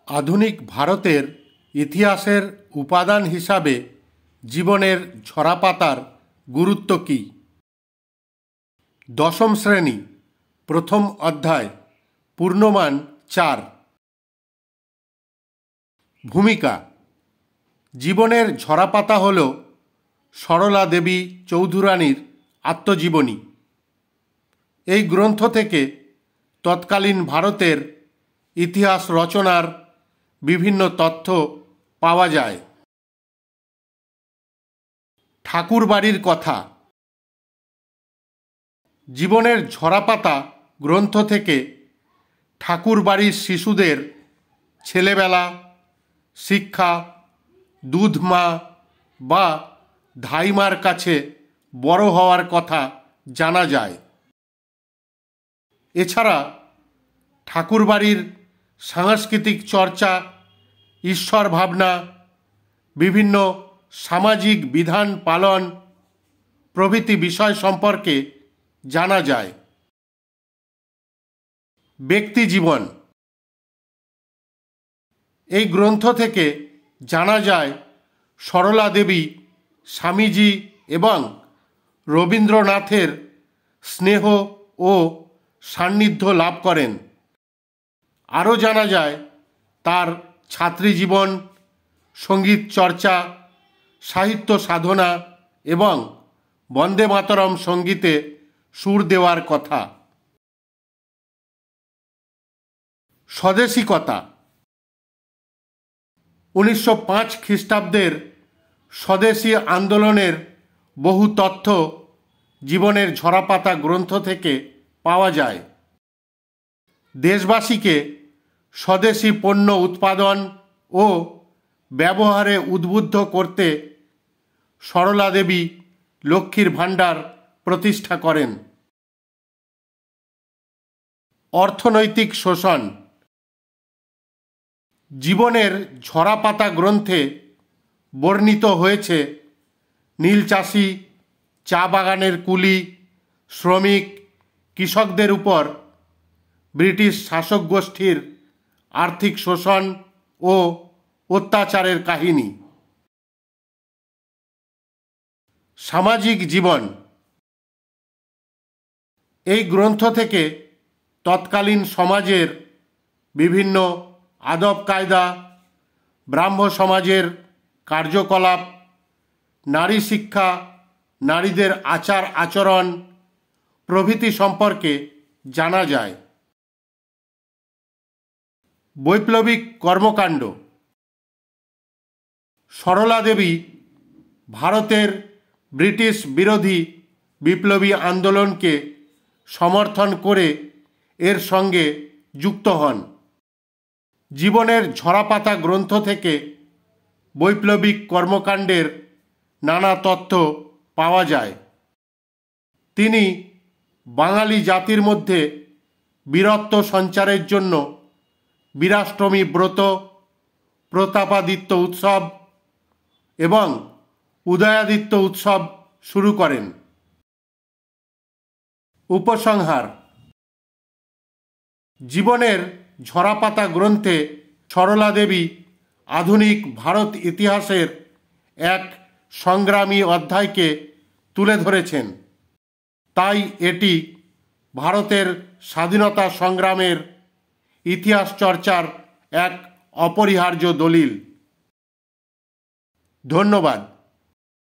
আধুনিক ভারতের ইতিহাসের উপাদান হিসাবে জীবনের ঝরাপাতার গুরুত্ব কী? দশম শ্রেণী, প্রথম অধ্যায়, পূর্ণমান 4। ভূমিকা। জীবনের ঝরাপাতা হল সরলা দেবী চৌধুরানীর আত্মজীবনী। এই গ্রন্থ থেকে তৎকালীন ভারতের ইতিহাস রচনার বিভিন্ন তথ্য পাওয়া যায়। ঠাকুরবাড়ির কথা। জীবনের ঝরাপাতা গ্রন্থ থেকে ঠাকুরবাড়ির শিশুদের ছেলেবেলা, শিক্ষা, দুধমা বা ধাইমার কাছে বড় হওয়ার কথা জানা যায়। এছাড়া ঠাকুরবাড়ির সাংস্কৃতিক চর্চা, ঈশ্বর ভাবনা, বিভিন্ন সামাজিক বিধান পালন প্রভৃতি বিষয় সম্পর্কে জানা যায়। ব্যক্তি জীবন। এই গ্রন্থ থেকে জানা যায় সরলা দেবী স্বামীজি এবং রবীন্দ্রনাথের স্নেহ ও সান্নিধ্য লাভ করেন। আরও জানা যায় তার ছাত্রী জীবন, সঙ্গীত চর্চা, সাহিত্য সাধনা এবং বন্দে মাতরম সঙ্গীতে সুর দেওয়ার কথা। স্বদেশিকতা। 1905 খ্রিস্টাব্দের স্বদেশী আন্দোলনের বহু তথ্য জীবনের ঝরাপাতা গ্রন্থ থেকে পাওয়া যায়। দেশবাসীকে স্বদেশী পণ্য উৎপাদন ও ব্যবহারে উদ্বুদ্ধ করতে সরলা দেবী লক্ষ্মীর ভাণ্ডার প্রতিষ্ঠা করেন। অর্থনৈতিক শোষণ। জীবনের ঝরাপাতা গ্রন্থে বর্ণিত হয়েছে নীল চাষি, চা বাগানের কুলি, শ্রমিক, কৃষকদের উপর ব্রিটিশ শাসক গোষ্ঠীর আর্থিক শোষণ ও অত্যাচারের কাহিনী। সামাজিক জীবন। এই গ্রন্থ থেকে তৎকালীন সমাজের বিভিন্ন আদব কায়দা, ব্রাহ্ম সমাজের কার্যকলাপ, নারী শিক্ষা, নারীদের আচার আচরণ প্রভৃতি সম্পর্কে জানা যায়। বৈপ্লবিক কর্মকাণ্ড। সরলা দেবী ভারতের ব্রিটিশ বিরোধী বিপ্লবী আন্দোলনকে সমর্থন করে এর সঙ্গে যুক্ত হন। জীবনের ঝরাপাতা গ্রন্থ থেকে বৈপ্লবিক কর্মকাণ্ডের নানা তথ্য পাওয়া যায়। তিনি বাঙালি জাতির মধ্যে বীরত্ব সঞ্চারের জন্য বীরাষ্টমী ব্রত, প্রতাপাদিত্য উৎসব এবং উদয়াদিত্য উৎসব শুরু করেন। উপসংহার। জীবনের ঝরাপাতা গ্রন্থে সরলা দেবী আধুনিক ভারত ইতিহাসের এক সংগ্রামী অধ্যায়কে তুলে ধরেছেন। তাই এটি ভারতের স্বাধীনতা সংগ্রামের ইতিহাস চর্চার এক অপরিহার্য দলিল। ধন্যবাদ।